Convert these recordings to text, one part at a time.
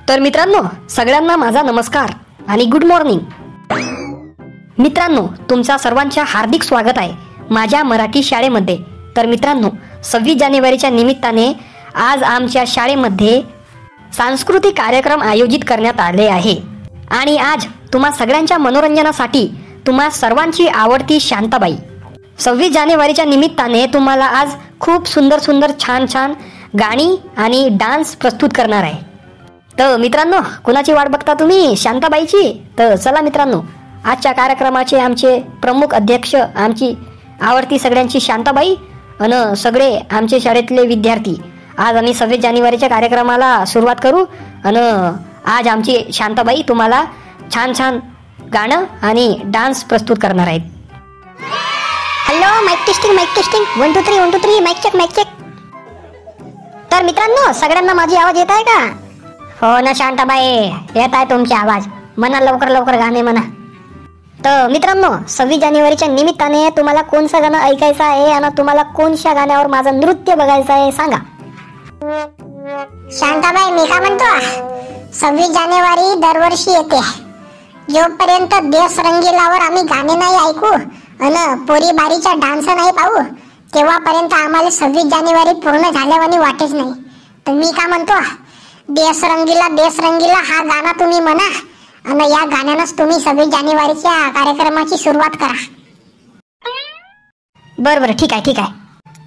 तर मित्रांनो, सगळ्यांना माझा नमस्कार आणि गुड मॉर्निंग. मित्रांनो, तुमच्या सर्वांच्या हार्दिक स्वागत आहे माझ्या मराठी शाळेमध्ये. तर मित्रांनो, 26 जानेवारीच्या निमित्ताने आज आमच्या शाळेमध्ये सांस्कृतिक कार्यक्रम आयोजित करण्यात आले आहे. आणि आज तुम्हा सगळ्यांच्या मनोरंजनासाठी तुम्हा सर्वांची आवडती शांताबाई 26 जानेवारीच्या निमित्ताने तुम्हाला आज खूप सुंदर सुंदर छान छान गाणी आणि डान्स प्रस्तुत करणार आहे. तर मित्रांनो, कुणाची वाट बघता तुम्ही? शांताबाईची. तर चला मित्रांनो, आजच्या कार्यक्रमाचे आमचे प्रमुख अध्यक्ष आमची आवडती सगळ्यांची शांताबाई आणि सगळे आमचे शाळेतले विद्यार्थी. आज आम्ही 26 जानेवारीच्या कार्यक्रमाला सुरुवात करू आणि आज आमची शांताबाई तुम्हाला छान छान गाणं आणि डान्स प्रस्तुत करणार आहेत. Hello, mic testing 1 2 3 mic check. तर मित्रांनो, सगळ्यांना माझी आवाज येत आहे का? हो ना शांताबाई, येत आहे तुमची आवाज. म्हणा लवकर गाणे म्हणा. तर मित्रांनो, 26 जानेवारीच्या निमित्ताने तुम्हाला कोणचं गाणं ऐकायचं आहे आणि तुम्हाला कोणत्या गाण्यावर माझं नृत्य बघायचं आहे सांगा. शांताबाई, मी का म्हणतो, 26 जानेवारी दरवर्षी येते. जोपर्यंत देश रंगीलावर आम्ही गाणे नाही ऐकू आणि पोरी बारीच्या डान्स नाही पाहू, तेव्हापर्यंत आम्हाला 26 जानेवारी पूर्ण झाल्यावानी वाटेच नाही. तर मी का म्हणतो, देश रंगीला हा गाणा तुम्ही म्हणा आणि या गाण्यानंच तुम्ही 26 जानेवारीच्या कार्यक्रमाची सुरुवात करा. बरं ठीक आहे.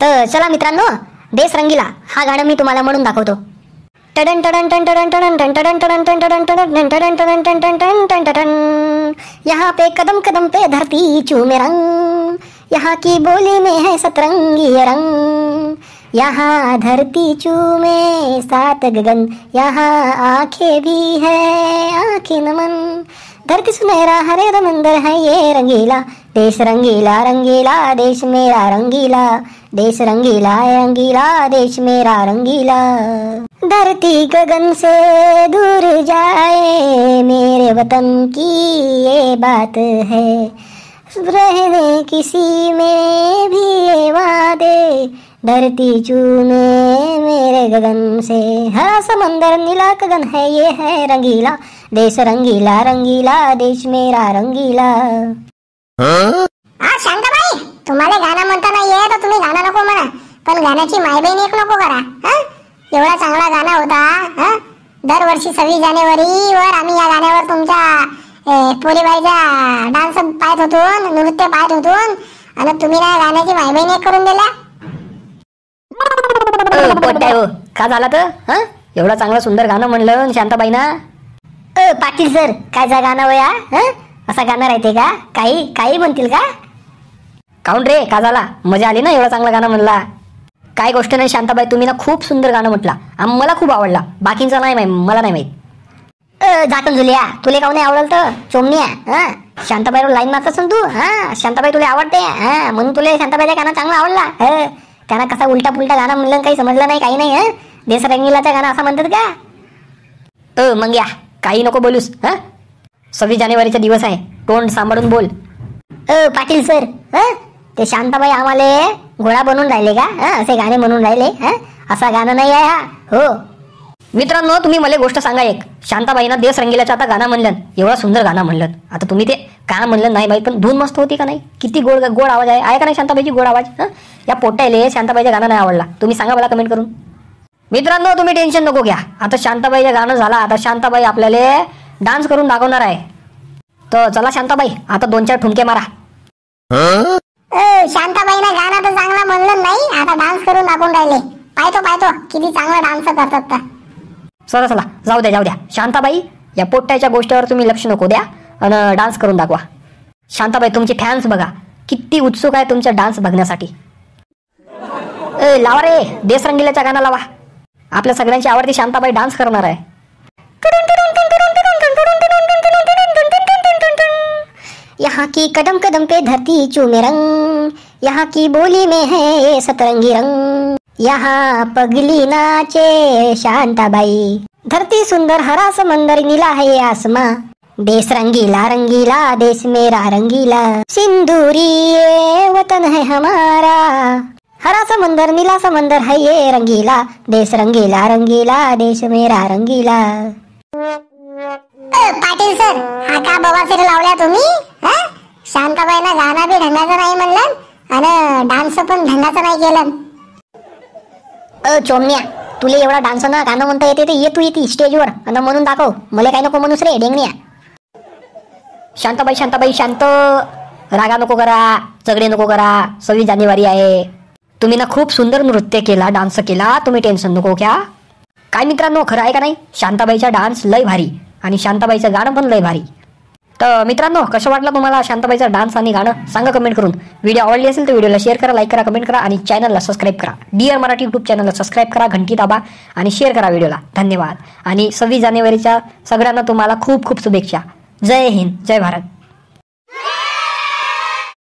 तर चला मित्रांनो, देश रंगीला हा गाणं मी तुम्हाला म्हणून दाखवतो. टडन टडन टन टडन टडन टन टडन टडन टन टडन टडन टडन टडन टन टन टन टन टडन. यहाँ पे कदम कदम पे धरती चूमे रंग, यहाँ की बोली में है सतरंगी रंग. यहाँ धरती चूमे 7 गगन, यहाँ आंखें भी है आंखें नमन. धरती सुनहरा हरे समंदर है ये रंगीला, देश रंगीला रंगीला देश मेरा रंगीला, देश रंगीला रंगीला देश मेरा रंगीला. धरती गगन से दूर जाए मेरे वतन की ये बात है, रहने किसी में भी ये वादे, धरती चूमे मेरे गगन से. हरा समंदर नीला गगन है ये है रंगीला, देश रंगीला रंगीला देश मेरा रंगीला. शांताबाई, तुम्हाला गाणं म्हणताना येत तर तुम्ही गाणं नको म्हणा, पण गाण्याची मायबहीण एक नको करा. एवढा चांगला गाणं होता. दरवर्षी 26 जानेवारीवर आम्ही या गाण्यावर तुमच्या पोलीबाईचा डान्स पाहत होतो, नृत्य पाहत होतो, आणि तुम्ही ना गाण्याची मायबहीण एक करून दिला. हो का झाला तर एवढं चांगलं सुंदर गाणं म्हणलं शांताबाईना. पाटील सर, कायचा गाणं वया? असं गाणं राहते का? काही म्हणतील का? काऊन रे, का झाला? मजा आली ना एवढं चांगलं गाणं म्हणला. काय गोष्ट नाही शांताबाई, तुम्ही ना खूप सुंदर गाणं म्हटला. मला खूप आवडला. बाकींचा नाही माहित, मला नाही माहित. झाकण झुलिया, तुले काऊन नाही आवडलं तर चोमनिया? शांताबाईवर लाईन मारत तू. शांताबाई तुला आवडते म्हणून तुला शांताबाईचा गाणं चांगला आवडला. त्यांना कसा उलटा पुलटा गाणं म्हणलं, काही समजलं नाही, काही नाही. देश रंगीलाचा गाणं असं म्हणतात का? मग या काही नको बोलूस. 26 जानेवारीचा दिवस आहे, तोंड सांभाळून बोल. पाटील सर, ते शांताबाई आम्हाला घोडा बनवून राहिले का? असे गाणे म्हणून राहिले. असा गाणं नाही आहे हा. हो मित्रांनो, तुम्ही मला गोष्ट सांगा एक. शांताबाईनं देश रंगीलाचं आता गाणं म्हणलं, एवढं सुंदर गाणं म्हणलं. आता तुम्ही ते का म्हणलं नाही माहित, पण धून मस्त होती का नाही? किती गोड आवाज आहे का नाही शांताबाईची? गोड आवाज. या पोट्याले शांताबाईचं गाणं नाही आवडला, तुम्ही सांगा मला कमेंट करून. मित्रांनो, तुम्ही टेन्शन नको घ्या. आता शांताबाईचं गाणं झालं, आता शांताबाई आपल्याला डान्स करून दाखवणार आहे. तर चला शांताबाई, आता 2-4 ठुमके मारा. शांताबाईनं गाणं तर चांगला म्हणलं नाही, आता डान्स करून दाखवून राहिले. पाहतो किती चांगला डान्स करतात तर. चला जाऊ द्या. शांताबाई, या पोट्याच्या गोष्टीवर तुम्ही लक्ष नको द्या आणि डान्स करून दाखवा. शांताबाई, तुमचे फॅन्स बघा किती उत्सुक आहे तुमचा डान्स बघण्यासाठी. लावा रे, देश रंगीलाचा गाणं लावा. आपल्या सगळ्यांची आवडती शांताबाई डान्स करणार आहे. यहाँ की कदम कदम पे धरती चूमे रंग, यहाँ की बोली में है सतरंगी रंग. यहाँ पगली नाचे शांताबाई, धरती सुंदर हरा समंदर नीला है आसमां, देश रंगीला रंगीला देश मेरा रंगीला. सिंदूरी ये वतन है हमारा, हरा समंदर नीला समंदर है ये रंगीला, देश रंगीला रंगीला देश मेरा रंगीला. पाटील सर, हा का बवासीर लावल्या तुम्ही? शांताबाईला गाणं बी ढंगाचं नाही म्हणलं आणि डान्स पण ढंगाचं नाही केलं. चोमन्या, तुला एवढा डान्स ना गाणं म्हणता येते ते ये तू येते स्टेजवर आणि म्हणून दाखव. मला काय नको म्हणूस रे डेंगण्या. शांताबाई शांताबाई शांत, रागा नको करा, झगडे नको करा. 26 जानेवारी आहे. तुम्ही ना खूप सुंदर नृत्य केला, डान्स केला, तुम्ही टेन्शन नको घ्या. काय मित्रांनो, खरं आहे का नाही? शांताबाईचा डान्स लय भारी आणि शांताबाईचं गाणं पण लय भारी. तर मित्रांनो, कसं वाटलं तुम्हाला शांताबाईचा डान्स आणि गाणं? सांगा कमेंट करून. व्हिडिओ आवडली असेल तर व्हिडिओला शेअर करा, लाईक करा, कमेंट करा आणि चॅनलला सबस्क्राईब करा. डिअर मराठी यूट्यूब चॅनलला सबस्क्राईब करा, घंटी दाबा आणि शेअर करा व्हिडिओला. धन्यवाद. आणि 26 जानेवारीच्या सगळ्यांना तुम्हाला खूप खूप शुभेच्छा. जय हिंद, जय भारत.